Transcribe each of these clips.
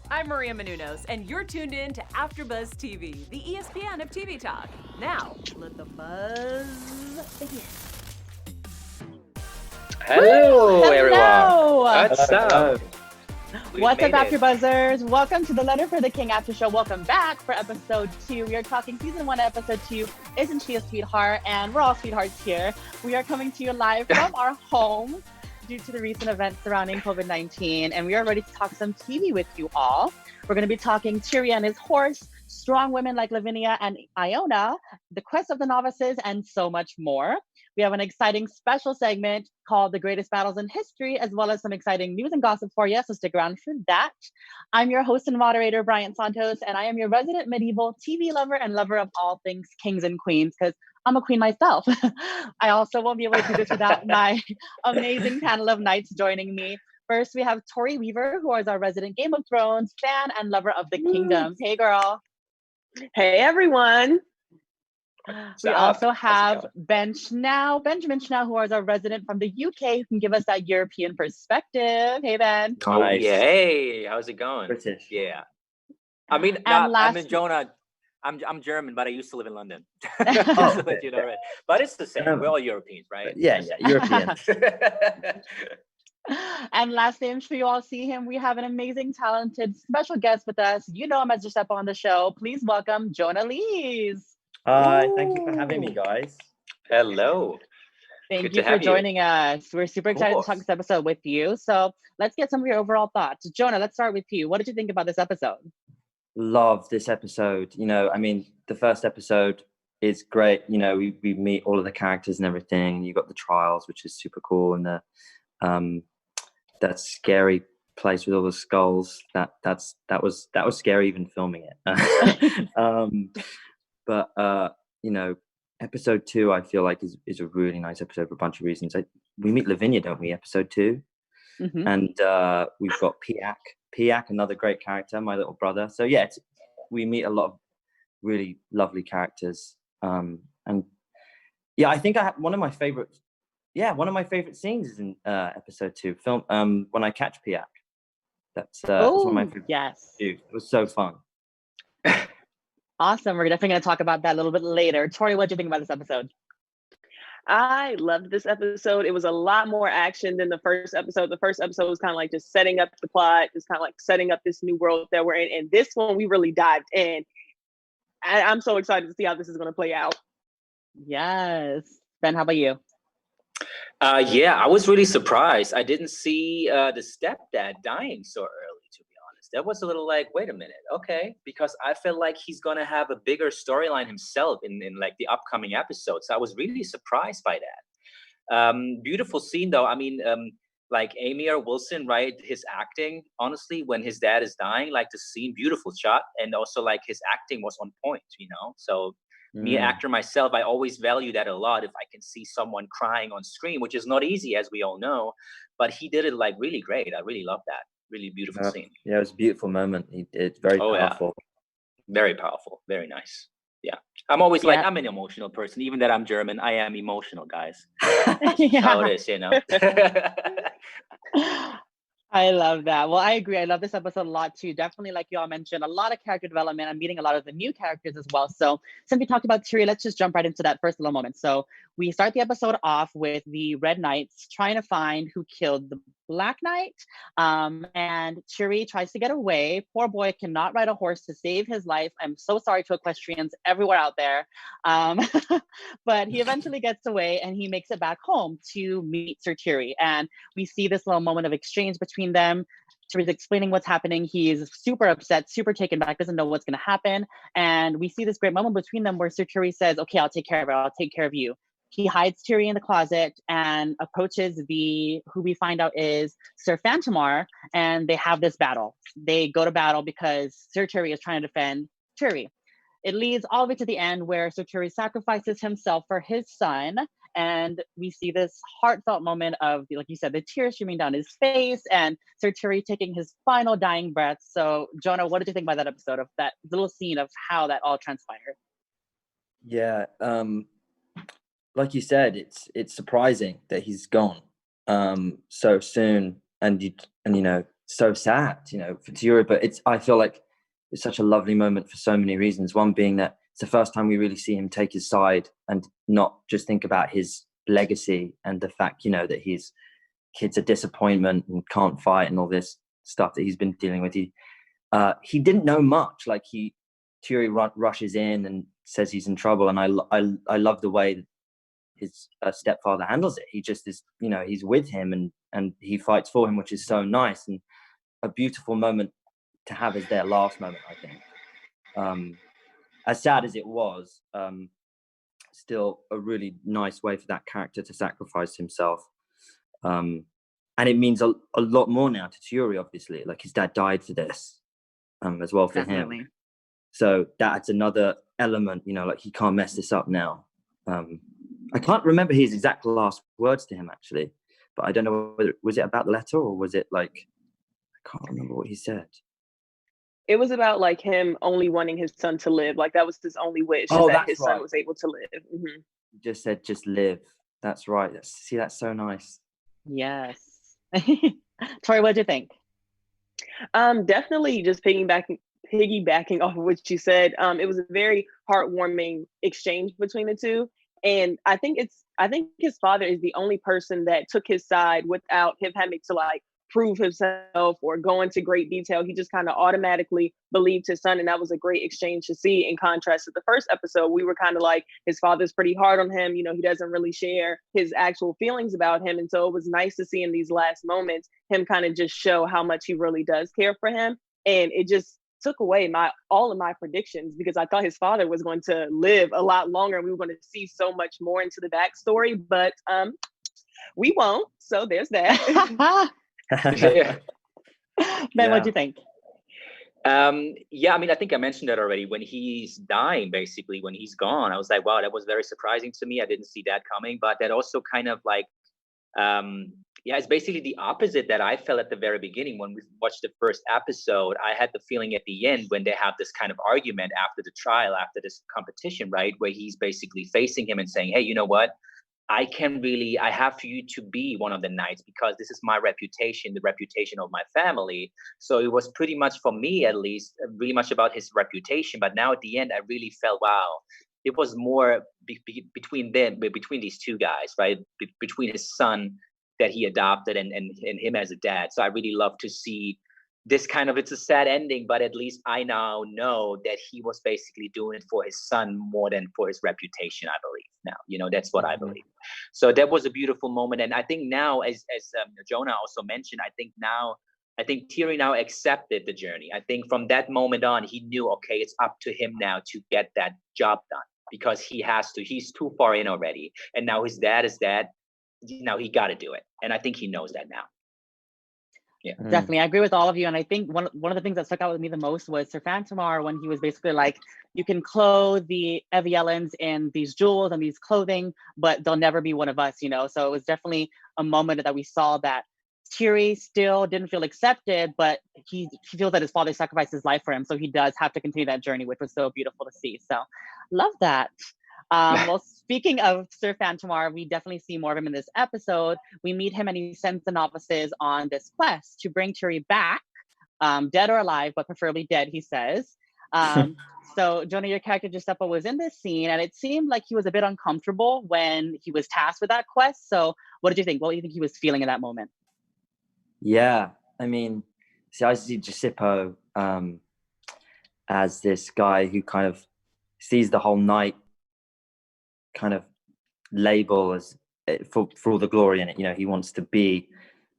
I'm Maria Menounos, and you're tuned in to AfterBuzz TV, the ESPN of TV talk. Now, let the buzz begin. Hello, Hello. everyone. What's Hello. up? What's up, made it. AfterBuzzers? Welcome to the Letter for the King Aftershow. Welcome back for episode 2. We are talking season 1, episode 2. Isn't she a sweetheart? And we're all sweethearts here. We are coming to you live from our home due to the recent events surrounding COVID-19, and we are ready to talk some TV with you all. We're going to be talking Tiuri and his horse, strong women like Lavinia and Iona, the quest of the novices, and so much more. We have an exciting special segment called The Greatest Battles in History, as well as some exciting news and gossip for you, so stick around for that. I'm your host and moderator, Bryant Santos, and I am your resident medieval TV lover and lover of all things kings and queens, because I'm a queen myself. I also won't be able to do this without my amazing panel of knights joining me. First, we have Toree Weaver, who is our resident Game of Thrones fan and lover of the kingdoms. Hey, girl. Hey, everyone. We also have Benjamin Schnau, who is our resident from the UK, who can give us that European perspective. Hey, Ben. Oh, Nice. yeah. Hey, how's it going? British. Yeah. I mean, And I'm in Jonah. I'm German, but I used to live in London. Oh, Just to let you know, right? But it's the same. We're all Europeans, right? Yeah, European. And lastly, I'm sure you all see him. We have an amazing, talented, special guest with us. You know him as Giuseppe on the show. Please welcome Jonah Lees. Hi, thank you for having me, guys. Hello. Thank Good you to for have you. joining us. We're super excited to course. talk this episode with you. So let's get some of your overall thoughts. Jonah, let's start with you. What did you think about this episode? Love this episode. I mean, the first episode is great. We meet all of the characters and everything. You got the trials, which is super cool, and the that scary place with all the skulls. That was scary even filming it. But episode 2 I feel like is a really nice episode for a bunch of reasons. We meet Lavinia, don't we? Episode 2, Mm-hmm. and we've got Piak, another great character, my little brother. So yeah, we meet a lot of really lovely characters. And yeah, I think one of my favorite scenes is in episode 2 film. When I catch Piak, that's one of my favorite. Yes. It was so fun. Awesome. We're definitely going to talk about that a little bit later. Toree, what do you think about this episode? I loved this episode. It was a lot more action than the first episode. The first episode was kind of like just setting up the plot, just kind of like setting up this new world that we're in. And this one, we really dived in. I'm so excited to see how this is going to play out. Yes. Ben, how about you? Yeah, I was really surprised. I didn't see the stepdad dying so early, to be honest. That was a little like, wait a minute, okay, because I felt like he's gonna have a bigger storyline himself in like the upcoming episodes. So I was really surprised by that. Beautiful scene though. I mean, like Amy or Wilson, right? His acting, honestly, when his dad is dying, like the scene, beautiful shot, and also like his acting was on point, So me, actor myself, I always value that a lot. If I can see someone crying on screen, which is not easy, as we all know, but he did it like really great. I really love that. Really beautiful scene. Yeah, it was a beautiful moment. It's very powerful. Yeah. Very powerful. Very nice. Yeah. I'm always like, I'm an emotional person. Even that I'm German, I am emotional, guys. That's how it is, I love that. Well, I agree. I love this episode a lot too. Definitely, like you all mentioned, a lot of character development. I'm meeting a lot of the new characters as well. So since we talked about Tiuri, let's just jump right into that first little moment. So we start the episode off with the Red Knights trying to find who killed the Black Knight. And Tiuri tries to get away. Poor boy cannot ride a horse to save his life. I'm so sorry to equestrians everywhere out there. But he eventually gets away and he makes it back home to meet Sir Tiuri. And we see this little moment of exchange between them. Tiuri's explaining what's happening. He's super upset, super taken back, doesn't know what's going to happen. And we see this great moment between them where Sir Tiuri says, okay, I'll take care of it. I'll take care of you. He hides Tiuri in the closet and approaches who we find out is Sir Phantomar, and they have this battle. They go to battle because Sir Tiuri is trying to defend Tiuri. It leads all the way to the end where Sir Tiuri sacrifices himself for his son. And we see this heartfelt moment of, like you said, the tears streaming down his face and Sir Tiuri taking his final dying breath. So, Jonah, what did you think about that episode, of that little scene of how that all transpired? Yeah, like you said, it's surprising that he's gone so soon, and so sad, you know, for Tiuri. But I feel like it's such a lovely moment for so many reasons. One being that it's the first time we really see him take his side and not just think about his legacy and the fact, you know, that his kid's a disappointment and can't fight and all this stuff that he's been dealing with. He didn't know much. Like Tiuri rushes in and says he's in trouble, and I love the way his stepfather handles it. He just is, you know, he's with him and he fights for him, which is so nice and a beautiful moment to have as their last moment, I think. As sad as it was, still a really nice way for that character to sacrifice himself. And it means a lot more now to Tiuri, obviously. Like, his dad died for this, as well for him. So that's another element, you know, like, he can't mess this up now. I can't remember his exact last words to him, actually, but I don't know whether was it about the letter or was it like, I can't remember what he said. It was about like him only wanting his son to live. Like, that was his only wish, that his son was able to live. Mm-hmm. He just said, just live. That's right. See, that's so nice. Yes. Toree, what do you think? Definitely just piggybacking off of what you said. It was a very heartwarming exchange between the two. And I think his father is the only person that took his side without him having to like prove himself or go into great detail. He just kind of automatically believed his son. And that was a great exchange to see, in contrast to the first episode. We were kind of like, his father's pretty hard on him. You know, he doesn't really share his actual feelings about him. And so it was nice to see in these last moments, him kind of just show how much he really does care for him. And it just took away all of my predictions, because I thought his father was going to live a lot longer and we were going to see so much more into the backstory, but we won't. So there's that. Yeah. Ben, what do you think? Yeah, I mean, I think I mentioned that already. When he's dying, basically, when he's gone, I was like, wow, that was very surprising to me. I didn't see that coming, but that also kind of like, yeah, it's basically the opposite that I felt at the very beginning when we watched the first episode. I had the feeling at the end, when they have this kind of argument after the trial, after this competition, right, where he's basically facing him and saying, hey, you know what? I have for you to be one of the knights, because this is my reputation, the reputation of my family. So it was pretty much, for me at least, really much about his reputation. But now at the end, I really felt, wow, it was more between these two guys, right? Between his son that he adopted and him as a dad. So I really love to see this kind of, it's a sad ending, but at least I now know that he was basically doing it for his son more than for his reputation, I believe. Now, you know, that's what I believe. So that was a beautiful moment. And I think now, as Jonah also mentioned, I think Tiuri now accepted the journey. I think from that moment on, he knew, okay, it's up to him now to get that job done, because he's too far in already. And now his dad is dead. Now he got to do it. And I think he knows that now. Yeah. Definitely, I agree with all of you. And I think one of the things that stuck out with me the most was Sir Fantomar, when he was basically like, you can clothe the Eviellans in these jewels and these clothing, but they'll never be one of us, you know? So it was definitely a moment that we saw that Tiuri still didn't feel accepted, but he feels that his father sacrificed his life for him. So he does have to continue that journey, which was so beautiful to see. So love that. Well, speaking of Sir Fantomar, we definitely see more of him in this episode. We meet him and he sends the novices on this quest to bring Tiuri back, dead or alive, but preferably dead, he says. So Jonah, your character Giuseppe was in this scene, and it seemed like he was a bit uncomfortable when he was tasked with that quest. So what did you think? What do you think he was feeling in that moment? Yeah, I mean, see, I see Giuseppe as this guy who kind of sees the whole night kind of label as for all the glory in it. You know, he wants to be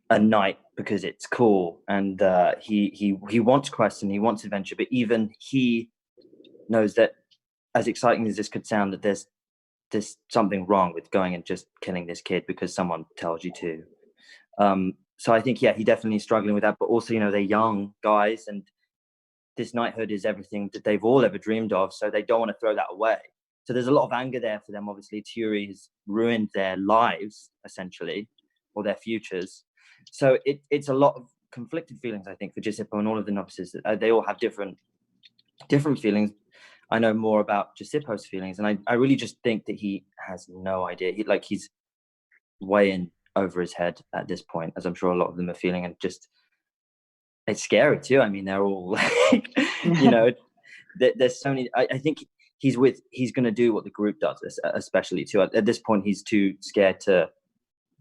a knight because it's cool, and he wants quests and he wants adventure, but even he knows that, as exciting as this could sound, that there's something wrong with going and just killing this kid because someone tells you to. So I think, yeah, he definitely is struggling with that, but also, you know, they're young guys and this knighthood is everything that they've all ever dreamed of, so they don't want to throw that away. So there's a lot of anger there for them. Obviously, Tiuri has ruined their lives, essentially, or their futures. So it's a lot of conflicted feelings, I think, for Giuseppe and all of the novices. They all have different feelings. I know more about Giuseppe's feelings, and I really just think that he has no idea. He's way in over his head at this point, as I'm sure a lot of them are feeling, and just it's scary too. I mean, they're all like, you know, there's so many. I think he's going to do what the group does, especially too. At this point, he's too scared to,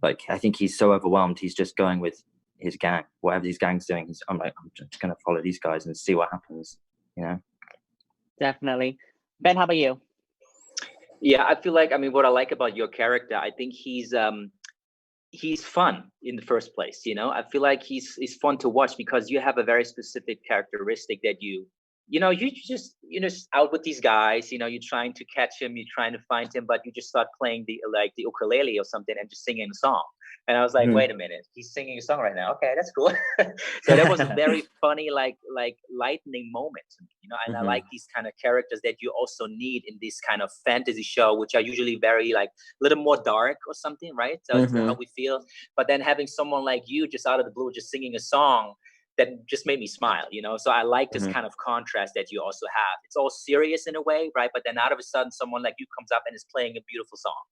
like, I think he's so overwhelmed. He's just going with his gang, whatever these gangs doing. I'm just going to follow these guys and see what happens, you know? Definitely. Ben, how about you? Yeah, I feel like, I mean, what I like about your character, I think he's fun in the first place, you know? I feel like he's fun to watch because you have a very specific characteristic that you're just out with these guys, you know, you're trying to catch him, you're trying to find him, but you just start playing the ukulele or something and just singing a song. And I was like, wait a minute, he's singing a song right now. Okay, that's cool. So that was a very funny, like lightning moment to me, you know. And I like these kind of characters that you also need in this kind of fantasy show, which are usually very like a little more dark or something, right? So it's how we feel. But then having someone like you just out of the blue, just singing a song, that just made me smile, you know? So I like this kind of contrast that you also have. It's all serious in a way, right? But then out of a sudden, someone like you comes up and is playing a beautiful song.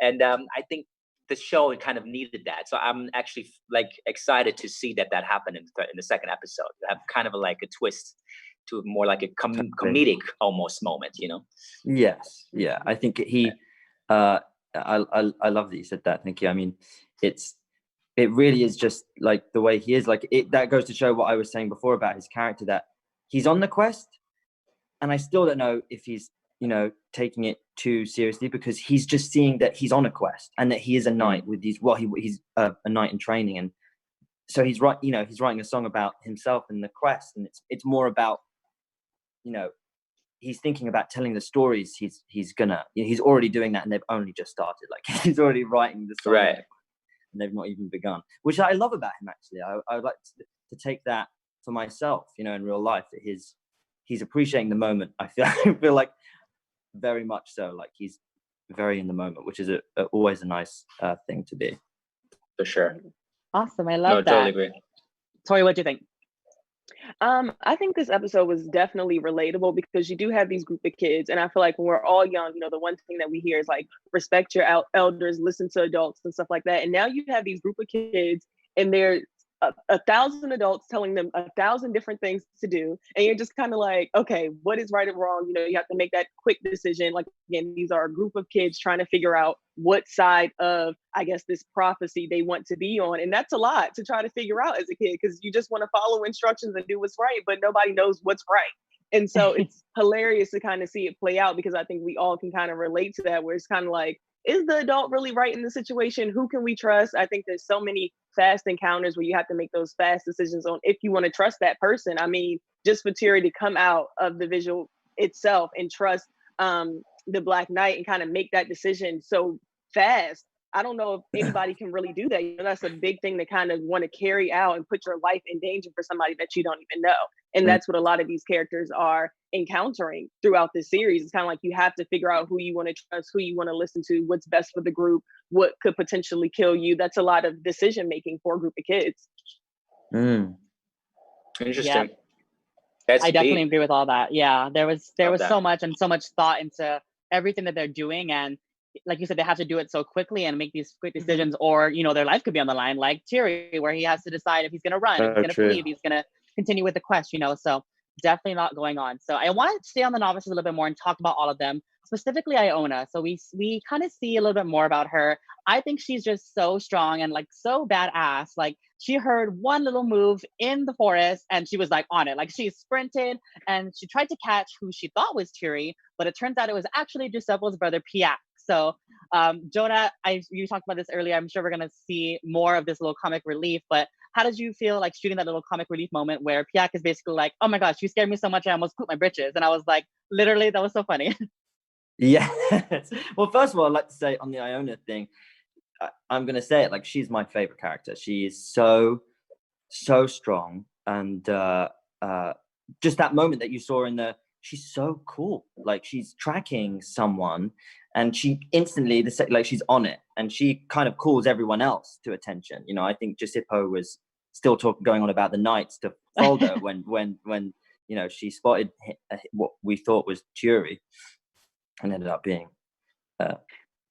And I think the show kind of needed that. So I'm actually like excited to see that happened in the second episode. You have kind of like a twist to more like a comedic almost moment, you know? Yes. Yeah. I think he, I love that you said that. Thank you. I mean, it really is just like the way he is, like that goes to show what I was saying before about his character, that he's on the quest, and I still don't know if he's, you know, taking it too seriously, because he's just seeing that he's on a quest and that he is a knight with these, he's a knight in training. And so he's writing a song about himself and the quest, and it's more about, you know, he's thinking about telling the stories he's already doing that, and they've only just started. Like he's already writing the song, right? And they've not even begun, which I love about him. Actually, I would like to take that for myself, you know, in real life, that he's appreciating the moment. I feel like very much so, like he's very in the moment, which is always a nice thing to be. For sure. Awesome, I love that. Totally agree. Tori, what do you think? I think this episode was definitely relatable because you do have these group of kids, and I feel like when we're all young, you know, the one thing that we hear is like respect your elders, listen to adults, and stuff like that. And now you have these group of kids, and they're 1,000 adults telling them 1,000 different things to do, and you're just kind of like, okay, what is right and wrong? You know, you have to make that quick decision. Like, again, these are a group of kids trying to figure out what side of, I guess, this prophecy they want to be on, and that's a lot to try to figure out as a kid, because you just want to follow instructions and do what's right, but nobody knows what's right. And so it's hilarious to kind of see it play out, because I think we all can kind of relate to that, where it's kind of like, is the adult really right in the situation? Who can we trust? I think there's so many fast encounters where you have to make those fast decisions on if you want to trust that person. I mean, just for Tiuri to come out of the visual itself and trust the Black Knight and kind of make that decision so fast, I don't know if anybody can really do that. You know, that's a big thing to kind of want to carry out and put your life in danger for somebody that you don't even know. And that's what a lot of these characters are encountering throughout this series. It's kind of like you have to figure out who you want to trust, who you want to listen to, what's best for the group, what could potentially kill you. That's a lot of decision making for a group of kids. Interesting. Yeah. That's I definitely deep. agree with all that. Yeah, there was so much thought into everything that they're doing, and like you said, they have to do it so quickly and make these quick decisions, or you know, their life could be on the line, like Tiuri, where he has to decide if he's going to run, if he's going to flee, if he's going to continue with the quest. You know, so definitely not going on. So I want to stay on the novices a little bit more and talk about all of them, specifically Iona. So we kind of see a little bit more about her. I think she's just so strong and like so badass. Like she heard one little move in the forest and she was like on it. Like she sprinted and she tried to catch who she thought was Tiuri, but it turns out it was actually Giuseppe's brother Piak. So Jonah, you talked about this earlier. I'm sure we're going to see more of this little comic relief, but how did you feel like shooting that little comic relief moment where Piak is basically like, oh my gosh, you scared me so much I almost pooped my britches. And I was like, literally, that was so funny. Yes. Well, first of all, I'd like to say on the Iona thing, I'm going to say it, like, she's my favorite character. She is so strong. And just that moment that you saw she's so cool. Like, she's tracking someone and she instantly, like, she's on it and she kind of calls everyone else to attention. You know, I think Giuseppe was still going on about the knights to Foldo when you know, she spotted what we thought was Tiuri and ended up being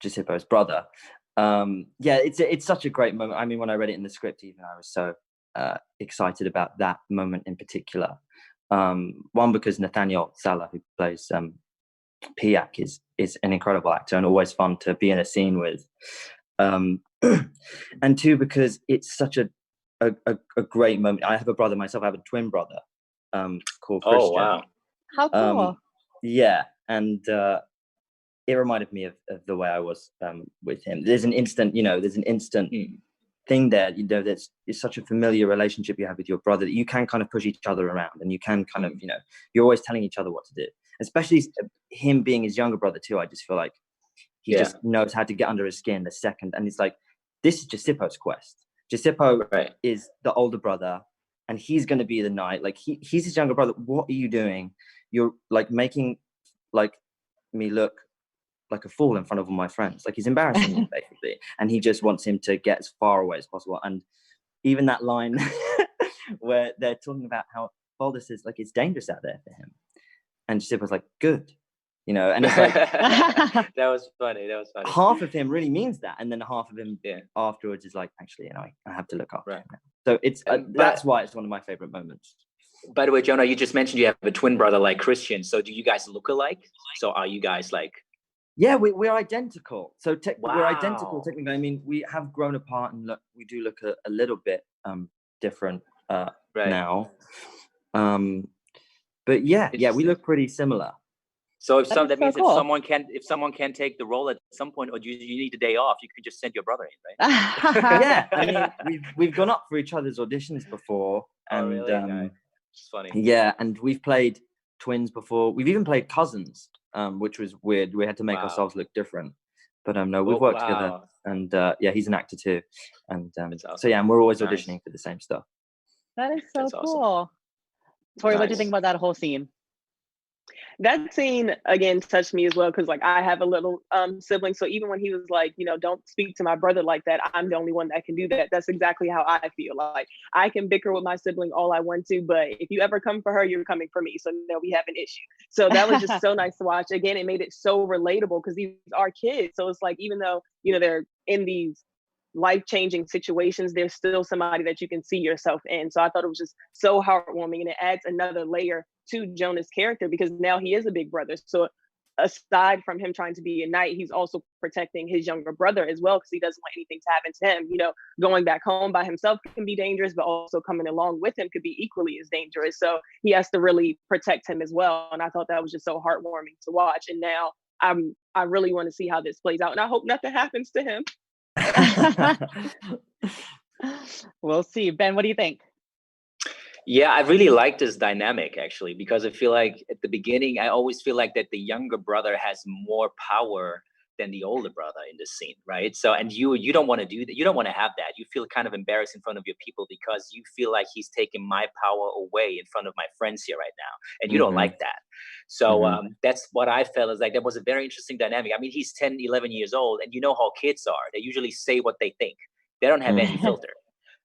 Giuseppe's brother. Yeah, it's such a great moment. I mean, when I read it in the script, even I was so excited about that moment in particular. One, because Nathaniel Salah, who plays Piak, is an incredible actor and always fun to be in a scene with. And two, because it's such a great moment. I have a brother myself. I have a twin brother called Christian. Oh, wow. How cool. Yeah, and it reminded me of the way I was with him. There's an instant thing there. It's such a familiar relationship you have with your brother that you can kind of push each other around, and you can kind of, you're always telling each other what to do. Especially him being his younger brother too. I just feel like he just knows how to get under his skin the second. And it's like, this is Giuseppo's quest. Giuseppo is the older brother, and he's going to be the knight. Like he's his younger brother. What are you doing? You're like making like me look like a fool in front of all my friends. Like he's embarrassing me basically, and he just wants him to get as far away as possible. And even that line where they're talking about how Baldus is like, it's dangerous out there for him, and Giuseppo's like, good, and it's like that was funny. Half of him really means that, and then half of him afterwards is like, actually, I have to look after him now. So it's that's why it's one of my favorite moments. By the way, Jonah, you just mentioned you have a twin brother like Christian. So do you guys look alike? So are you guys like? Yeah, we're identical. So wow. We're identical technically. I mean, we have grown apart and we do look a little bit different now. But yeah, we look pretty similar. So that means cool. if someone can take the role at some point, or you need a day off, you could just send your brother in, right? Yeah, I mean, we've gone up for each other's auditions before, and really? It's funny. Yeah, and we've played twins before. We've even played cousins, which was weird. We had to make ourselves look different, but no, we've worked together, and he's an actor too, and awesome. So and we're always auditioning for the same stuff. That is so cool. Awesome. Toree, what do you think about that whole scene? That scene again touched me as well, because like I have a little sibling, so even when he was like, don't speak to my brother like that, I'm the only one that can do that. That's exactly how I feel. Like I can bicker with my sibling all I want to, but if you ever come for her, you're coming for me. So now we have an issue. So that was just so nice to watch. Again, it made it so relatable because these are kids. So it's like, even though they're in these life-changing situations, there's still somebody that you can see yourself in. So I thought it was just so heartwarming, and it adds another layer to Jonah's character, because now he is a big brother. So aside from him trying to be a knight, he's also protecting his younger brother as well, because he doesn't want anything to happen to him. Going back home by himself can be dangerous, but also coming along with him could be equally as dangerous. So he has to really protect him as well. And I thought that was just so heartwarming to watch. And now I really want to see how this plays out, and I hope nothing happens to him. We'll see. Ben, what do you think? Yeah, I really like this dynamic actually, because I feel like at the beginning, I always feel like that the younger brother has more power than the older brother in this scene, right? So, and you don't want to do that. You don't want to have that. You feel kind of embarrassed in front of your people because you feel like he's taking my power away in front of my friends here right now, and you don't like that. So that's what I felt, is like that was a very interesting dynamic. I mean, he's 10, 11 years old, and you know how kids are. They usually say what they think. They don't have any filter.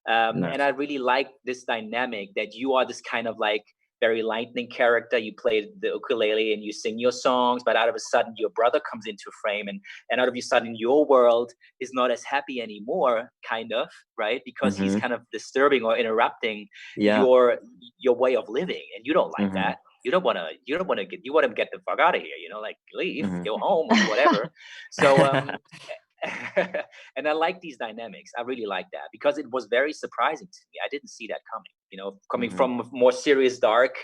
And I really like this dynamic that you are this kind of like very lightning character. You play the ukulele and you sing your songs, but out of a sudden your brother comes into frame, and out of a sudden your world is not as happy anymore, kind of, right? Because he's kind of disturbing or interrupting your way of living, and you don't like that. You want to get the fuck out of here, like leave, go home or whatever. So and I like these dynamics. I really like that, because it was very surprising to me. I didn't see that coming, coming from a more serious, dark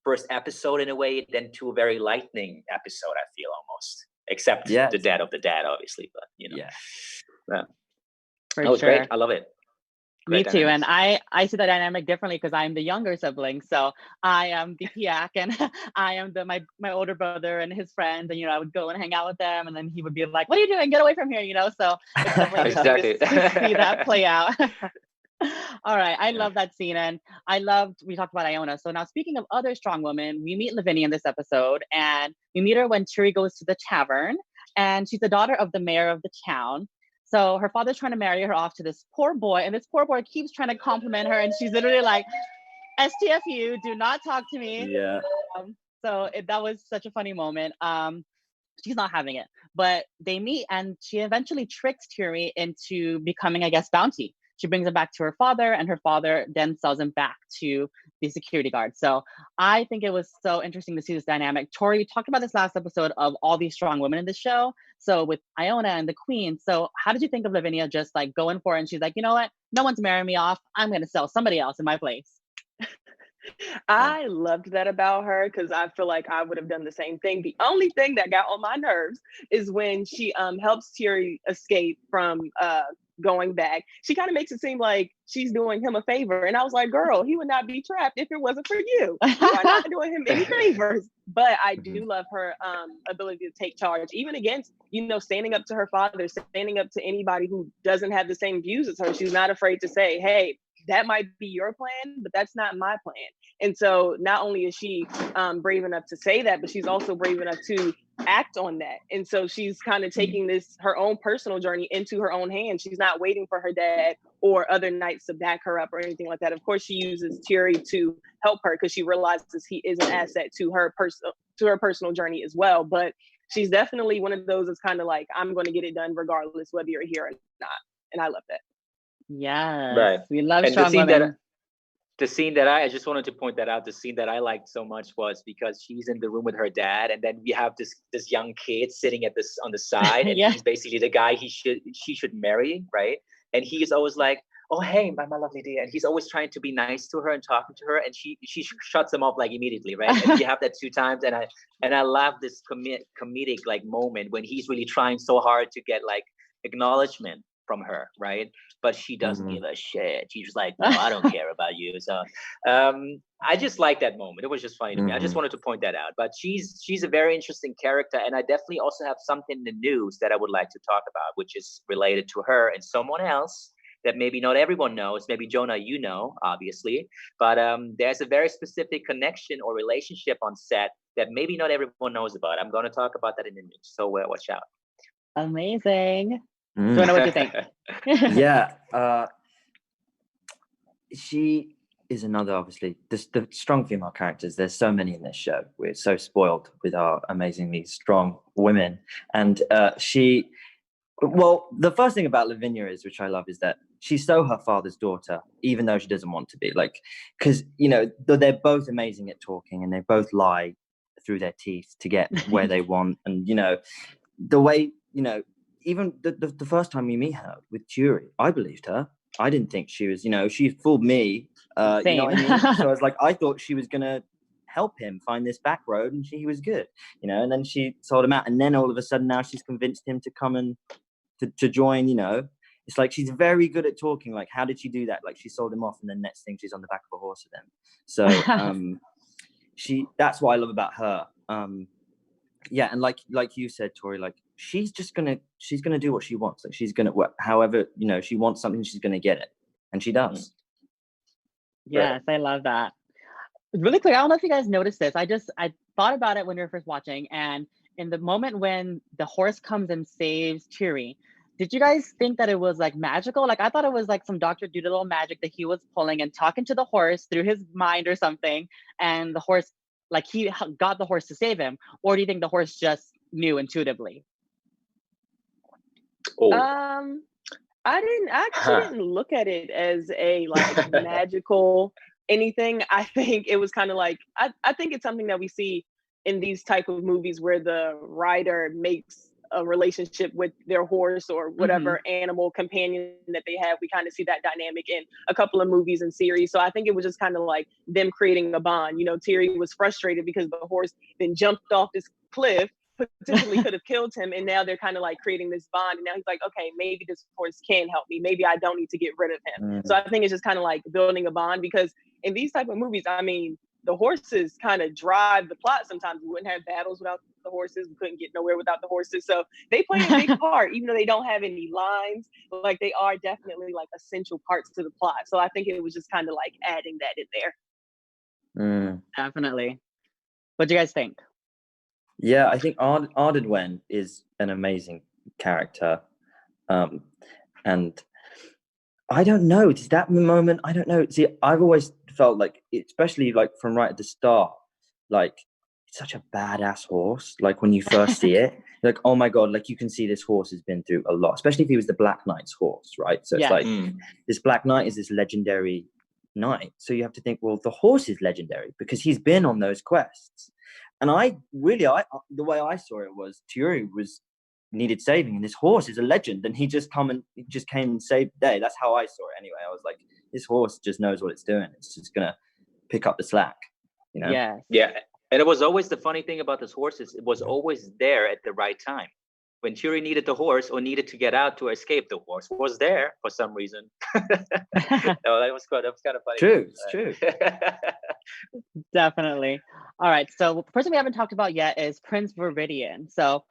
first episode in a way, then to a very lightning episode, I feel almost, except the dad of the dad, obviously, but that was great. I love it. Me too. And I see the dynamic differently, because I'm the younger sibling. So I am the Piak, and I am my older brother and his friends. And, I would go and hang out with them. And then he would be like, what are you doing? Get away from here, So it's definitely exactly. to see that play out. All right. I love that scene. And we talked about Iona. So now, speaking of other strong women, we meet Lavinia in this episode. And we meet her when Tiuri goes to the tavern. And she's the daughter of the mayor of the town. So her father's trying to marry her off to this poor boy, and this poor boy keeps trying to compliment her, and she's literally like, STFU, do not talk to me. Yeah. That was such a funny moment. She's not having it, but they meet, and she eventually tricks Tiuri into becoming, I guess, bounty. she brings him back to her father, and her father then sells him back to the security guard. So I think it was so interesting to see this dynamic. Toree, you talked about this last episode of all these strong women in the show. So with Iona and the Queen. So how did you think of Lavinia just like going for it? And she's like, you know what? No one's marrying me off. I'm going to sell somebody else in my place. I loved that about her because I feel like I would have done the same thing. The only thing that got on my nerves is when she helps Tiuri escape from going back. She kind of makes it seem like she's doing him a favor. And I was like, girl, he would not be trapped if it wasn't for you. You are not doing him any favors. But I do love her ability to take charge, even against, you know, standing up to her father, standing up to anybody who doesn't have the same views as her. She's not afraid to say, hey, that might be your plan, but that's not my plan. And so not only is she brave enough to say that, but she's also brave enough to act on that. And so she's kind of taking this, her own personal journey into her own hands. She's not waiting for her dad or other knights to back her up or anything like that. Of course, she uses Tiuri to help her because she realizes he is an asset to her personal journey as well. But she's definitely one of those that's kind of like, I'm going to get it done regardless whether you're here or not. And I love that. Yes, Right. we love And strong women. the scene that I just wanted to point that out. The scene that I liked so much was because she's in the room with her dad, and then we have this young kid sitting at this on the side, and Yeah. he's basically the guy she should marry, right? And he is always like, "Oh, hey, my lovely dear," and he's always trying to be nice to her and talking to her, and she shuts him off like immediately, right? And we have that 2 times, and I love this comedic like moment when he's really trying so hard to get like acknowledgement from her, right? But she doesn't give a shit. She's just like, no, I don't care about you. So I just like that moment. It was just funny to me. I just wanted to point that out. But she's a very interesting character, and I definitely also have something in the news that I would like to talk about, which is related to her and someone else that maybe not everyone knows. Maybe Jonah, you know, obviously, but there's a very specific connection or relationship on set that maybe not everyone knows about. I'm going to talk about that in the news, so watch out. Amazing. Jonah, what do you think? Yeah, she is another, obviously, the strong female characters. There's so many in this show. We're so spoiled with our amazingly strong women. And well, the first thing about Lavinia is, which I love, is that she's so her father's daughter, even though she doesn't want to be. Like, because, you know, they're both amazing at talking, and they both lie through their teeth to get where they want. And, you know, the way, you know, even the first time we meet her with Tiuri, I believed her. I didn't think she was, you know, she fooled me. You know what I mean? So I was like, I thought she was going to help him find this back road, and he was good, you know, and then she sold him out. And then all of a sudden now she's convinced him to come and to join, you know. It's like she's very good at talking. Like, how did she do that? Like, she sold him off, and then next thing she's on the back of a horse with him. So that's what I love about her. Yeah, and like you said, Toree, like she's gonna do what she wants. Like, she's gonna, however, you know, she wants something, she's gonna get it, and she does. Yes, I love that. Really clear. I don't know if you guys noticed this. I thought about it when we were first watching, and in the moment when the horse comes and saves Tiuri, did you guys think that it was like magical? Like, I thought it was like some Dr. Doolittle magic that he was pulling and talking to the horse through his mind or something, and the horse, like, he got the horse to save him. Or do you think the horse just knew intuitively? I didn't look at it as a like magical anything. I think it was kind of like, I think it's something that we see in these type of movies where the rider makes a relationship with their horse or whatever animal companion that they have. We kind of see that dynamic in a couple of movies and series. So I think it was just kind of like them creating a bond. You know, Tiuri was frustrated because the horse then jumped off this cliff, potentially could have killed him, and now they're kind of like creating this bond, and now he's like, okay, maybe this horse can help me, maybe I don't need to get rid of him. So I think it's just kind of like building a bond, because in these type of movies, I mean, the horses kind of drive the plot. Sometimes we wouldn't have battles without the horses, we couldn't get nowhere without the horses, so they play a big part, even though they don't have any lines. Like, they are definitely like essential parts to the plot. So I think it was just kind of like adding that in there. Definitely. What do you guys think? Yeah, I think Ardenwen is an amazing character. And I don't know, it's that moment, I don't know. See, I've always felt like, especially like from right at the start, like it's such a badass horse. Like when you first see it, you're like, oh my God, like you can see this horse has been through a lot, especially if he was the Black Knight's horse, right? So it's like this Black Knight is this legendary knight. So you have to think, well, the horse is legendary because he's been on those quests. And the way I saw it was Tiuri needed saving, and this horse is a legend, and he just came and saved the day. That's how I saw it anyway. I was like, this horse just knows what it's doing. It's just gonna pick up the slack, you know? Yeah. And it was always the funny thing about this horse is it was always there at the right time. When Tiuri needed the horse or needed to get out to escape, the horse was there for some reason. That was kind of funny. True, it's true. Definitely. All right. So the person we haven't talked about yet is Prince Viridian. So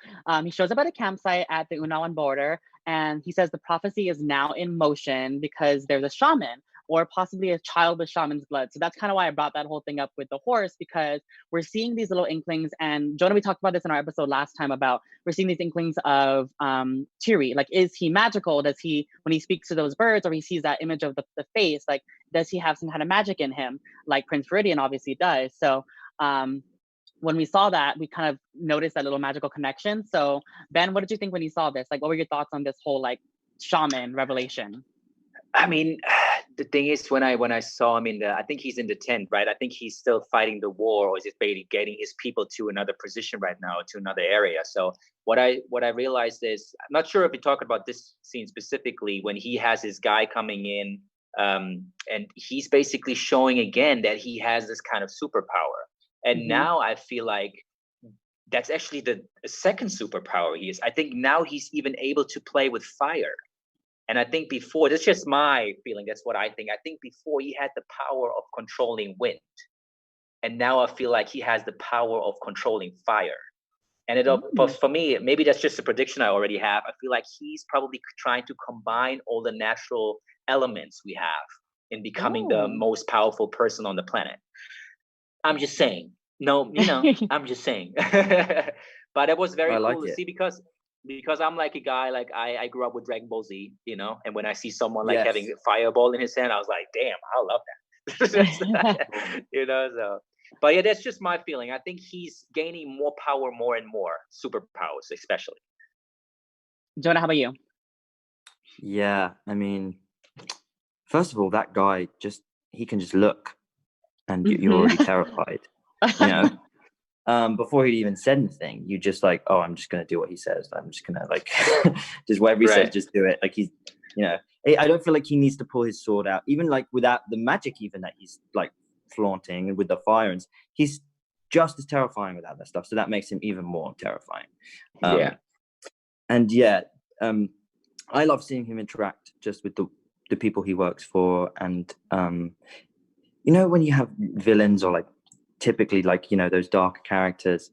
he shows up at a campsite at the Unawan border, and he says the prophecy is now in motion because there's a shaman, or possibly a child with shaman's blood. So that's kind of why I brought that whole thing up with the horse, because we're seeing these little inklings. And Jonah, we talked about this in our episode last time about we're seeing these inklings of Tiuri. Like, is he magical? Does he, when he speaks to those birds or he sees that image of the face, like, does he have some kind of magic in him? Like Prince Viridian obviously does. So when we saw that, we kind of noticed that little magical connection. So Ben, what did you think when you saw this? Like, what were your thoughts on this whole like shaman revelation? I mean, the thing is, when I saw him I think he's in the tent, right? I think he's still fighting the war, or is it maybe getting his people to another position right now, to another area? So what I realized is, I'm not sure if we talk about this scene specifically, when he has his guy coming in, and he's basically showing again that he has this kind of superpower. And now I feel like that's actually the second superpower he is. I think now he's even able to play with fire. And I think before, that's just my feeling, that's what I think. I think before he had the power of controlling wind. And now I feel like he has the power of controlling fire. And for me, maybe that's just a prediction I already have. I feel like he's probably trying to combine all the natural elements we have in becoming the most powerful person on the planet. I'm just saying. No, I'm just saying. But it was very cool to see because I'm like a guy, like I grew up with Dragon Ball Z, and when I see someone like having a fireball in his hand, I was like, damn, I love that. So. But yeah, that's just my feeling. I think he's gaining more power more and more, superpowers especially. Jonah, how about you? Yeah, I mean, first of all, that guy he can just look and you're already terrified, before he even said anything, you just like, oh, I'm just going to do what he says. I'm just going to like, just whatever he says, just do it. Like he's, I don't feel like he needs to pull his sword out, even like without the magic, even that he's like flaunting, and with the fire, and he's just as terrifying without that stuff. So that makes him even more terrifying. I love seeing him interact just with the people he works for. And, when you have villains or like, typically like those darker characters,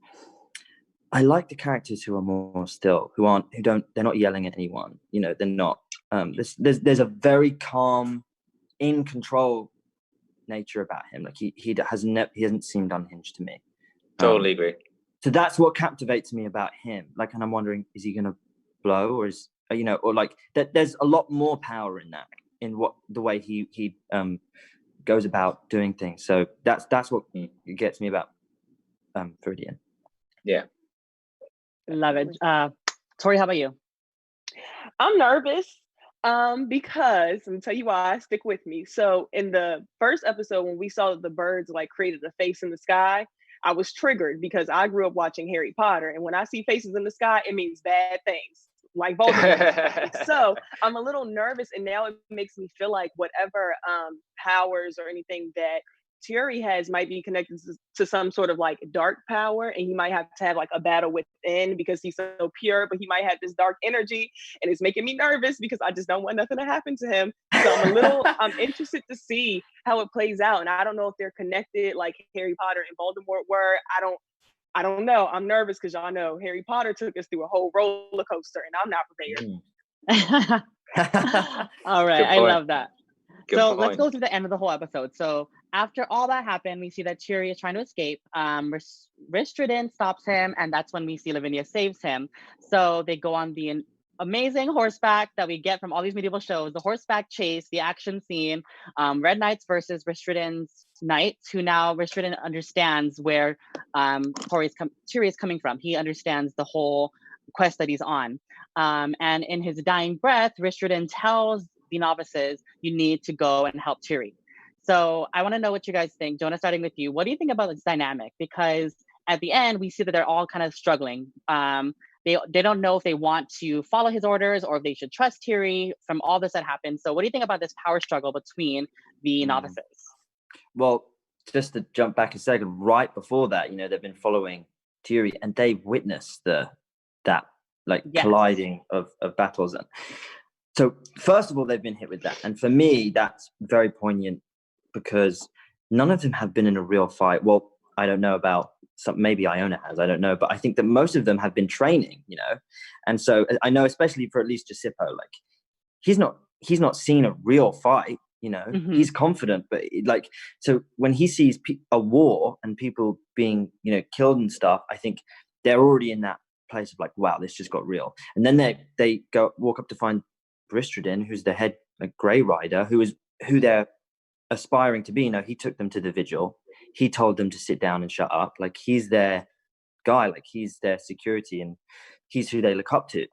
I like the characters who are more still, they're not yelling at anyone, they're not there's a very calm, in control nature about him. Like he hasn't seemed unhinged to me. Totally agree. So that's what captivates me about him. Like, and I'm wondering, is he gonna blow, or is or like that there's a lot more power in that, in the way he goes about doing things. So that's what gets me about Viridian. Yeah, love it. Toree, how about you? I'm nervous because let me tell you why. Stick with me. So in the first episode, when we saw the birds like created a face in the sky, I was triggered because I grew up watching Harry Potter, and when I see faces in the sky, it means bad things. Like Voldemort. So I'm a little nervous, and now it makes me feel like whatever powers or anything that Tiuri has might be connected to some sort of like dark power, and he might have to have like a battle within because he's so pure, but he might have this dark energy, and it's making me nervous because I just don't want nothing to happen to him. So I'm interested to see how it plays out, and I don't know if they're connected like Harry Potter and Voldemort were. I don't know. I'm nervous because y'all know Harry Potter took us through a whole roller coaster, and I'm not prepared. All right, I love that. Good so point. Let's go to the end of the whole episode. So after all that happened, we see that Tiuri is trying to escape. Mistrinaut stops him, and that's when we see Lavinia saves him. So they go on the amazing horseback that we get from all these medieval shows, the horseback chase, the action scene, Red Knights versus Mistrinaut's knight who now Ristriden understands where Tiuri is coming from. He understands the whole quest that he's on. And in his dying breath, Ristriden tells the novices, you need to go and help Tiuri. So I want to know what you guys think. Jonah, starting with you. What do you think about this dynamic? Because at the end, we see that they're all kind of struggling. They don't know if they want to follow his orders or if they should trust Tiuri from all this that happened. So what do you think about this power struggle between the novices? Well, just to jump back a second, right before that, you know, they've been following Tiuri and they've witnessed that colliding of battles. And so first of all, they've been hit with that. And for me, that's very poignant because none of them have been in a real fight. Well, I don't know about some, maybe Iona has, I don't know, but I think that most of them have been training, you know. And so I know, especially for at least Giuseppe, like he's not seen a real fight, you know. He's confident, but like, so when he sees a war and people being, you know, killed and stuff, I think they're already in that place of like, wow, this just got real. And then they walk up to find Ristriden, who's the head Grey Rider, who they're aspiring to be. You know, he took them to the vigil. He told them to sit down and shut up. Like he's their guy, like he's their security, and he's who they look up to.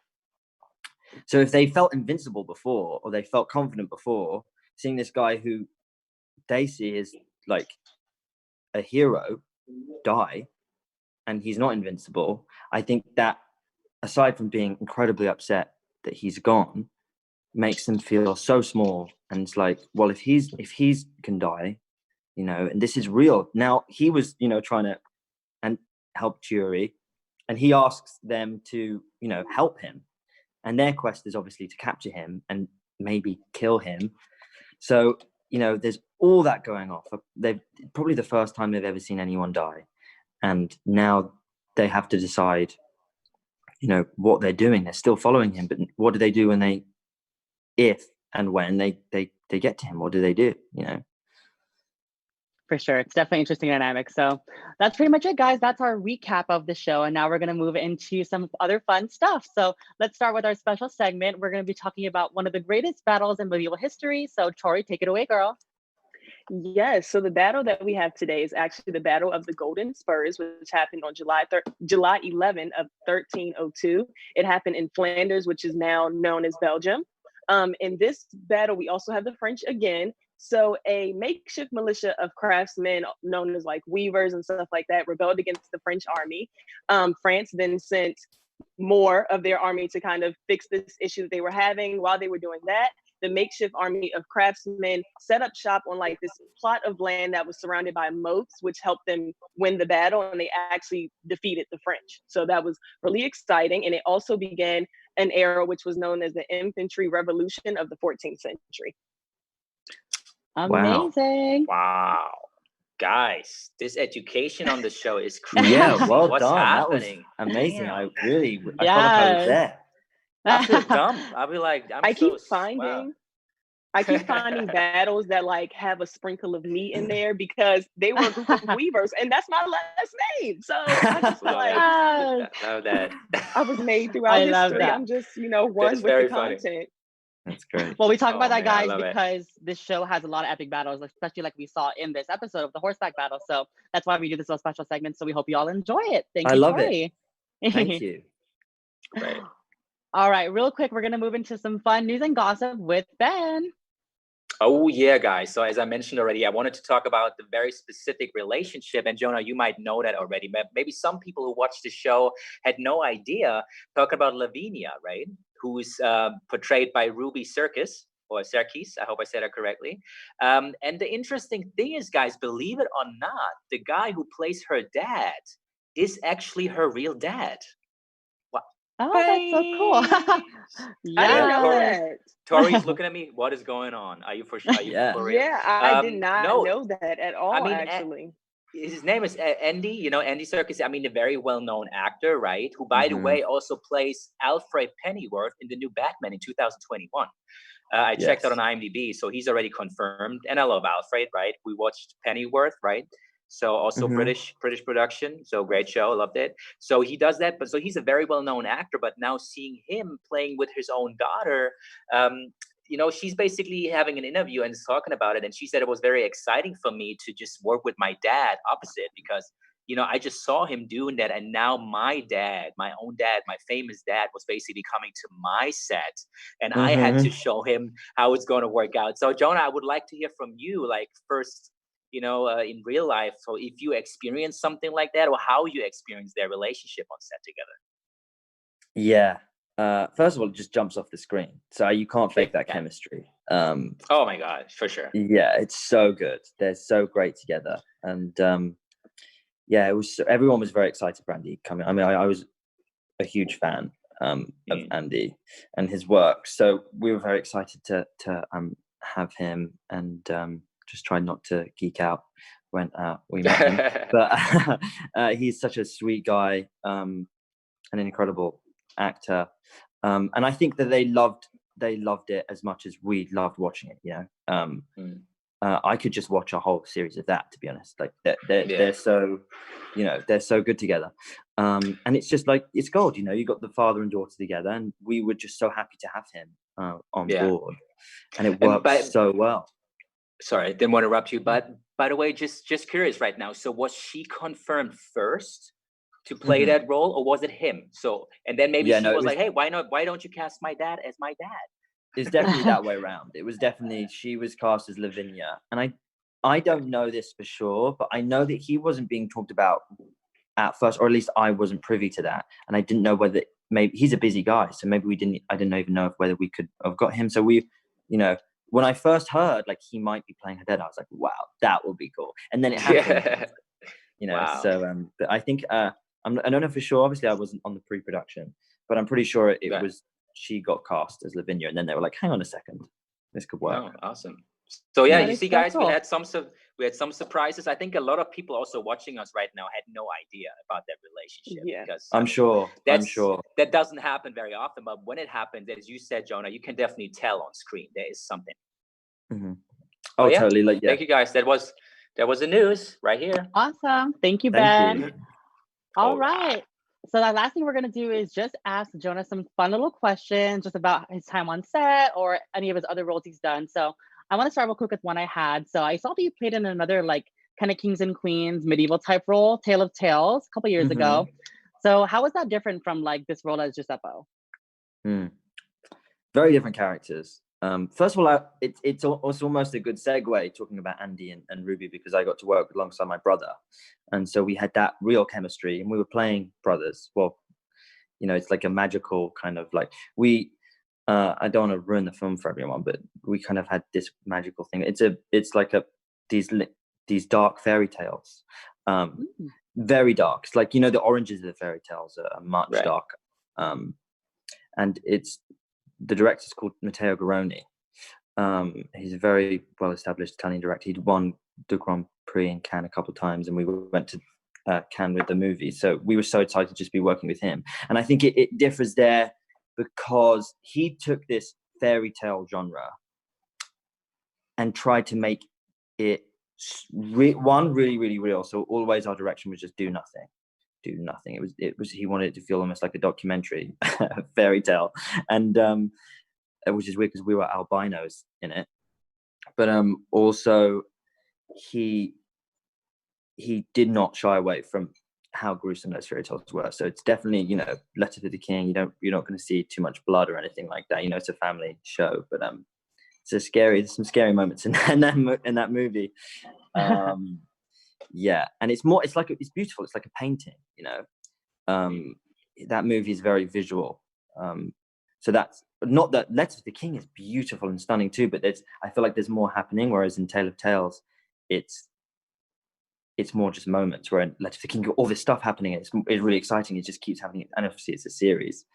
So if they felt invincible before, or they felt confident before, seeing this guy who they see as like a hero die, and he's not invincible, I think that aside from being incredibly upset that he's gone, makes them feel so small. And it's like, well, if he's can die, you know, and this is real. Now he was, you know, trying to and help Tiuri, and he asks them to, you know, help him. And their quest is obviously to capture him and maybe kill him. So, you know, there's all that going off. They've probably the first time they've ever seen anyone die. And now they have to decide, you know, what they're doing. They're still following him, but what do they do when they get to him? What do they do, you know? For sure. It's definitely interesting dynamic. So that's pretty much it, guys. That's our recap of the show. And now we're going to move into some other fun stuff. So let's start with our special segment. We're going to be talking about one of the greatest battles in medieval history. So Toree, take it away, girl. Yes, so the battle that we have today is actually the Battle of the Golden Spurs, which happened on July 11 of 1302. It happened in Flanders, which is now known as Belgium. In this battle, we also have the French again. So a makeshift militia of craftsmen known as like weavers and stuff like that rebelled against the French army. France then sent more of their army to kind of fix this issue that they were having. While they were doing that, the makeshift army of craftsmen set up shop on like this plot of land that was surrounded by moats, which helped them win the battle, and they actually defeated the French. So that was really exciting. And it also began an era which was known as the infantry revolution of the 14th century. Amazing. Wow. Guys, this education on the show is crazy. Yeah, well What's done. happening? That was amazing. Damn. I felt like I was there. I feel dumb. I'll be like, I keep finding battles that like have a sprinkle of me in there because they were a group of weavers, and that's my last name. So I just like that. I was made throughout history. I'm just, you know, one with the funny. content. That's great. Well, we talk about that, guys, because this show has a lot of epic battles, especially like we saw in this episode of the horseback battle. So that's why we do this little special segment. So we hope you all enjoy it. Thank you, Toree. Thank you. Great. All right, real quick, we're going to move into some fun news and gossip with Ben. Oh, yeah, guys. So as I mentioned already, I wanted to talk about the very specific relationship. And Jonah, you might know that already. But maybe some people who watched the show had no idea. Talk about Lavinia, right? Who's portrayed by Ruby Serkis, or Serkis. I hope I said that correctly. And the interesting thing is, guys, believe it or not, the guy who plays her dad is actually her real dad. Oh, that's so cool. I didn't know that. Toree's looking at me. What is going on? Are you for sure? For real? Yeah, I did not know that at all. I mean, actually, his name is Andy. You know, Andy Serkis. I mean, a very well-known actor, right? Who, by the way, also plays Alfred Pennyworth in the new Batman in 2021. I checked out on IMDb, so he's already confirmed. And I love Alfred, right? We watched Pennyworth, right? So also British production. So great show, loved it. So he does that, but so he's a very well-known actor. But now seeing him playing with his own daughter, she's basically having an interview and is talking about it. And she said it was very exciting for me to just work with my dad opposite, because, I just saw him doing that. And now my own dad, my famous dad, was basically coming to my set, and I had to show him how it's going to work out. So Jonah, I would like to hear from you, like first, in real life. So if you experience something like that, or how you experience their relationship on set together. Yeah. First of all, it just jumps off the screen. So you can't fake that chemistry. Oh my God, for sure. Yeah, it's so good. They're so great together. And yeah, everyone was very excited for Andy coming. I mean, I was a huge fan of Andy and his work. So we were very excited to have him, and just tried not to geek out when we met him. But he's such a sweet guy, an incredible actor, and I think that they loved it as much as we loved watching it. I could just watch a whole series of that, to be honest. Like they're so, they're so good together, and it's just like, it's gold. You got the father and daughter together, and we were just so happy to have him on board, and it worked so well. Sorry, I didn't want to interrupt you, but by the way, just curious right now. So was she confirmed first to play that role, or was it him? So, and then maybe she was like, hey, why don't you cast my dad as my dad? It's definitely that way around. It was definitely, she was cast as Lavinia, and I don't know this for sure, but I know that he wasn't being talked about at first, or at least I wasn't privy to that, and I didn't know whether, maybe he's a busy guy, so maybe I didn't even know whether we could have got him. So we, when I first heard like he might be playing her dad, I was like, wow, that would be cool. And then it happened. Wow. So but I think I don't know for sure. Obviously, I wasn't on the pre-production, but I'm pretty sure it was, she got cast as Lavinia, and then they were like, hang on a second, this could work. Oh, awesome. So yeah, you see, so guys, cool. we had some surprises. I think a lot of people also watching us right now had no idea about that relationship. Yeah. Because I'm sure that doesn't happen very often, but when it happens, as you said, Jonah, you can definitely tell on screen there is something. Oh, yeah. Totally. Like, yeah. Thank you, guys. That was the news right here. Awesome. Thank you, Ben. All right. So the last thing we're going to do is just ask Jonah some fun little questions just about his time on set or any of his other roles he's done. So I want to start real quick with one I had. So I saw that you played in another like kind of kings and queens medieval type role, Tale of Tales, a couple years ago. So how was that different from like this role as Giuseppe? Very different characters. First of all, it's almost a good segue talking about Andy and Ruby, because I got to work alongside my brother, and so we had that real chemistry, and we were playing brothers. Well, it's like a magical kind of like I don't want to ruin the film for everyone, but we kind of had this magical thing. It's like these dark fairy tales, very dark. It's like the oranges of the fairy tales are much darker, and it's. The director's called Matteo Garrone. He's a very well-established Italian director. He'd won the Grand Prix in Cannes a couple of times, and we went to Cannes with the movie. So we were so excited to just be working with him. And I think it differs there because he took this fairy tale genre and tried to make it really, really real. So always our direction was just do nothing. It was he wanted it to feel almost like a documentary, a fairy tale, and which is weird because we were albinos in it. But also he did not shy away from how gruesome those fairy tales were. So it's definitely Letter to the King. You're not going to see too much blood or anything like that. It's a family show, but there's some scary moments in that movie. Yeah, and it's beautiful. It's like a painting, that movie is very visual. So that's not that Letter to the King is beautiful and stunning too, but I feel like there's more happening, whereas in Tale of Tales, it's more just moments, where in Letter to the King, all this stuff happening, it's really exciting. It just keeps happening, and obviously it's a series.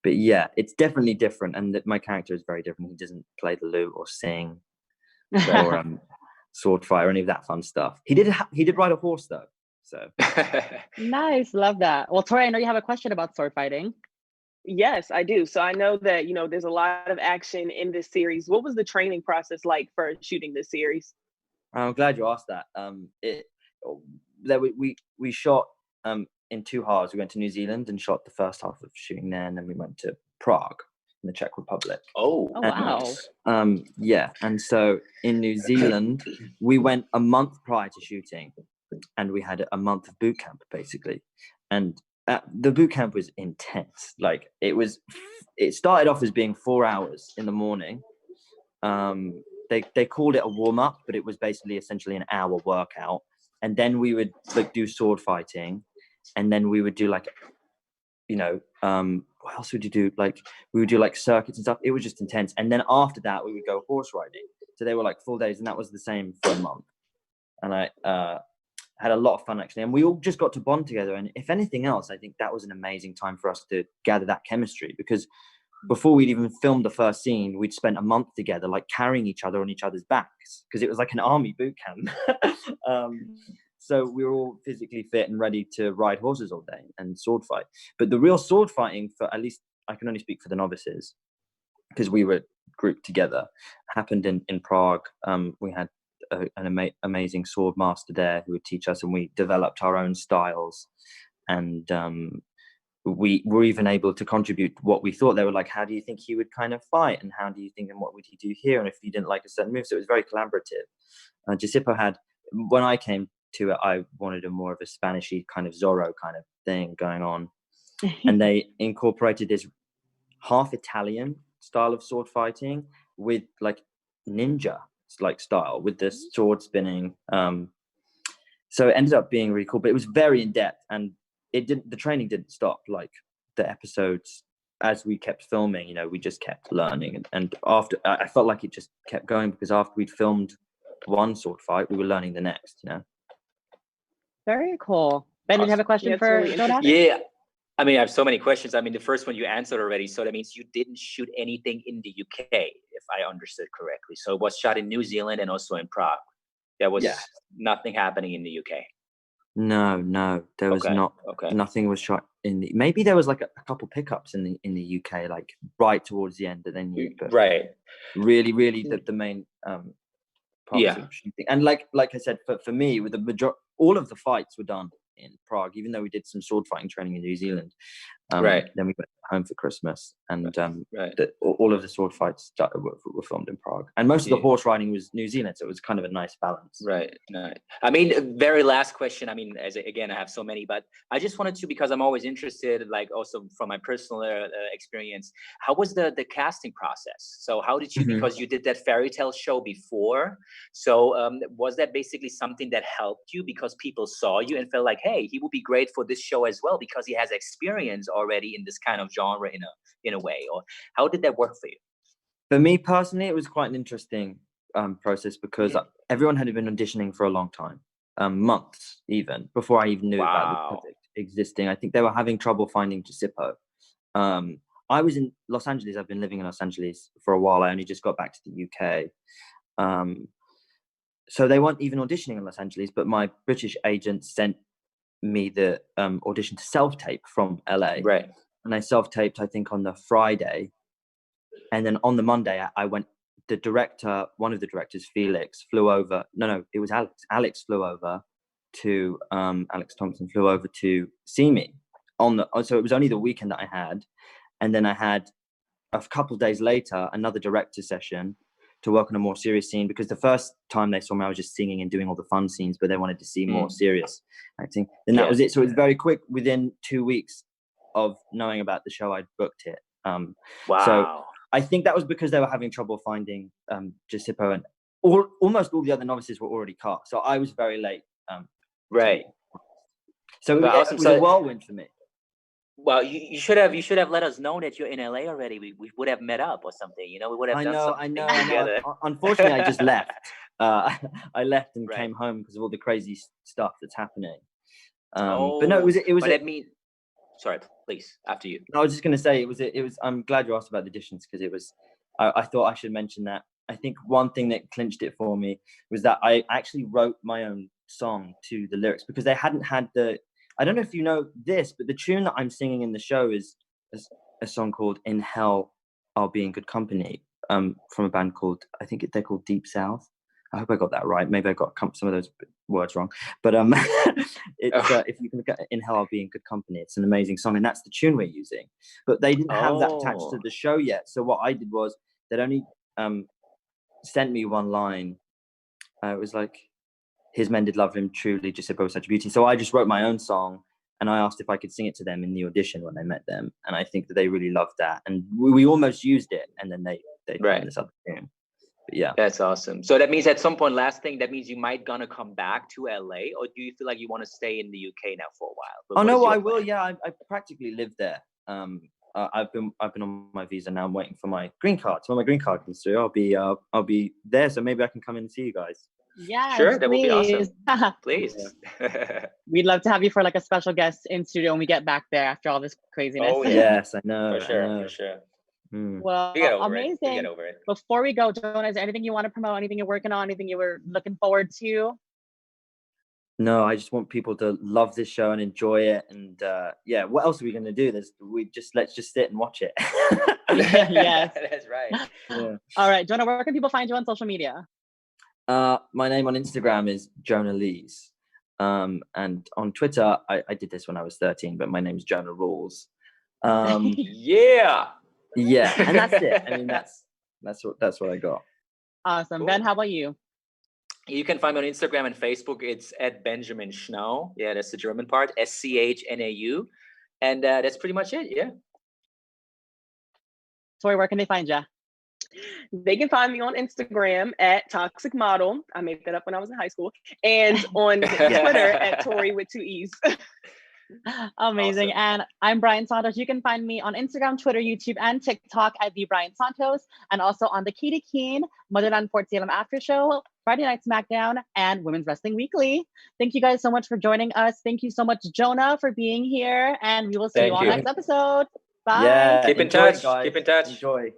But yeah, it's definitely different, and my character is very different. He doesn't play the lute or sing or sword fight or any of that fun stuff. He did ride a horse though, so nice. Love that. Well, Toree, I know you have a question about sword fighting. Yes, I do. So I know that there's a lot of action in this series. What was the training process like for shooting this series? I'm glad you asked that. We shot in two halves. We went to New Zealand and shot the first half of shooting there, and then we went to Prague in the Czech Republic. Oh, Oh, wow. nice. Yeah, and so in New Zealand, we went a month prior to shooting, and we had a month of boot camp basically, and the boot camp was intense. Like it started off as being 4 hours in the morning. They called it a warm up, but it was basically essentially an hour workout, and then we would like do sword fighting, and then we would do like, you know, what else would you do? Like we would do like circuits and stuff. It was just intense, and then after that we would go horse riding. So they were like full days, and that was the same for a month. And I had a lot of fun actually, and we all just got to bond together. And if anything else, I think that was an amazing time for us to gather that chemistry, because before we'd even filmed the first scene, we'd spent a month together, like carrying each other on each other's backs, because it was like an army boot camp. So we were all physically fit and ready to ride horses all day and sword fight. But the real sword fighting, for at least I can only speak for the novices, because we were grouped together, happened in Prague. We had an amazing sword master there who would teach us, and we developed our own styles. And we were even able to contribute what we thought. They were like, how do you think he would kind of fight? And how do you think, and what would he do here? And if he didn't like a certain move. So it was very collaborative. Giuseppe had, when I came to it, I wanted a more of a Spanish-y kind of Zorro kind of thing going on. And they incorporated this half Italian style of sword fighting with like ninja like style with the sword spinning. So it ended up being really cool, but it was very in depth, and the training didn't stop. Like the episodes, as we kept filming, you know, we just kept learning. And after, I felt like it just kept going, because after we'd filmed one sword fight, we were learning the next, you know. Very cool. Ben, did you have a question Yeah, it's for really Jonah? Yeah. I mean, I have so many questions. I mean, the first one you answered already. So that means you didn't shoot anything in the UK, if I understood correctly. So it was shot in New Zealand and also in Prague. There was nothing happening in the UK. No, there was not. Okay. Nothing was shot in the. Maybe there was like a couple pickups in the UK, like right towards the end, and then right. Really, the main parts of shooting. And like I said, for me, with all of the fights were done in Prague, even though we did some sword fighting training in New Zealand. Right. Then we went home for Christmas, and all of the sword fights were filmed in Prague, and most of the horse riding was New Zealand, so it was kind of a nice balance. Right. I mean, very last question. I mean, again, I have so many, but I just wanted to, because I'm always interested, like also from my personal experience, how was the casting process? So how did you, because you did that fairy tale show before, so was that basically something that helped you because people saw you and felt like, hey, he would be great for this show as well because he has experience already in this kind of genre in a way? Or how did that work for you? For me personally, it was quite an interesting process, because everyone had been auditioning for a long time, months even, before I even knew about the project existing. I think they were having trouble finding Giuseppe. I was in Los Angeles. I've been living in Los Angeles for a while. I only just got back to the UK. So they weren't even auditioning in Los Angeles, but my British agent sent me the audition to self-tape from LA. Right. And I self-taped, I think, on the Friday. And then on the Monday, I went, one of the directors, Felix, flew over. No, it was Alex. Alex flew over to, Alex Thompson flew over to see me. So it was only the weekend that I had. And then I had, a couple of days later, another director session to work on a more serious scene, because the first time they saw me, I was just singing and doing all the fun scenes, but they wanted to see more serious acting. Then that was it. So it was very quick. Within 2 weeks of knowing about the show, I'd booked it. So I think that was because they were having trouble finding Giuseppe, and almost all the other novices were already cast. So I was very late. Right. So it was a whirlwind for me. Well, you should have let us know that you're in LA already. We would have met up or something. You know, we would have done something together. Unfortunately, I just left. I left and came home because of all the crazy stuff that's happening. But no, it was. But I mean, sorry, please, after you. I was just going to say it was. I'm glad you asked about the auditions, because it was. I thought I should mention that. I think one thing that clinched it for me was that I actually wrote my own song to the lyrics, because they hadn't had the. I don't know if you know this, but the tune that I'm singing in the show is a song called "In Hell I'll Be in Good Company," from a band called, I think they're called Deep South. I hope I got that right. Maybe I got some of those words wrong, but it's if you can look at In Hell I'll Be in Good Company, it's an amazing song, and that's the tune we're using. But they didn't have that attached to the show yet, so what I did was they'd only sent me one line. It was like, his men did love him truly, just both such beauty. So I just wrote my own song, and I asked if I could sing it to them in the audition when I met them, and I think that they really loved that, and we almost used it, and then they did this other tune. But yeah, that's awesome. So that means at some point, last thing, that means you might gonna come back to LA, or do you feel like you want to stay in the UK now for a while? Oh no, I will. Yeah, I practically live there. I've been on my visa now. I'm waiting for my green card. So when my green card comes through, I'll be there. So maybe I can come in and see you guys. Yeah, sure, that would be awesome. Please. We'd love to have you for like a special guest in studio when we get back there after all this craziness. Oh yes, I know. For sure. Well, amazing. We get over it. Before we go, Jonah, is there anything you want to promote? Anything you're working on? Anything you were looking forward to? No, I just want people to love this show and enjoy it. And what else are we going to do? Let's just sit and watch it. Yes, that's right. Yeah. All right, Jonah, where can people find you on social media? My name on Instagram is Jonah Lees. And on Twitter, I did this when I was 13, but my name's Jonah Rules. Yeah. Yeah, and that's it. I mean, that's what I got. Awesome. Cool. Ben, how about you? You can find me on Instagram and Facebook. It's at Benjamin Schnau. Yeah, that's the German part. SCHNAU. And that's pretty much it. Yeah. Toree, where can they find you? They can find me on Instagram at Toxic Model. I made that up when I was in high school. And on Twitter at Toree with 2 E's. Amazing. Awesome. And I'm Bryant Santos. You can find me on Instagram, Twitter, YouTube, and TikTok at the Bryant Santos, and also on the Key to Keen, Motherland Fort Salem After Show, Friday Night SmackDown, and Women's Wrestling Weekly. Thank you guys so much for joining us. Thank you so much, Jonah, for being here, and we will see you all next episode. Bye. Yeah, Keep in touch. Guys. Keep in touch. Enjoy.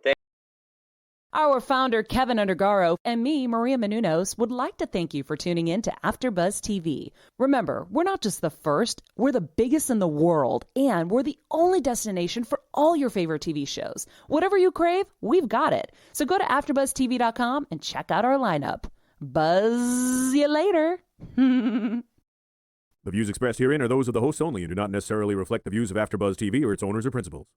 Our founder, Keven Undergaro, and me, Maria Menounos, would like to thank you for tuning in to AfterBuzz TV. Remember, we're not just the first, we're the biggest in the world, and we're the only destination for all your favorite TV shows. Whatever you crave, we've got it. So go to AfterBuzzTV.com and check out our lineup. Buzz you later. The views expressed herein are those of the hosts only and do not necessarily reflect the views of AfterBuzz TV or its owners or principals.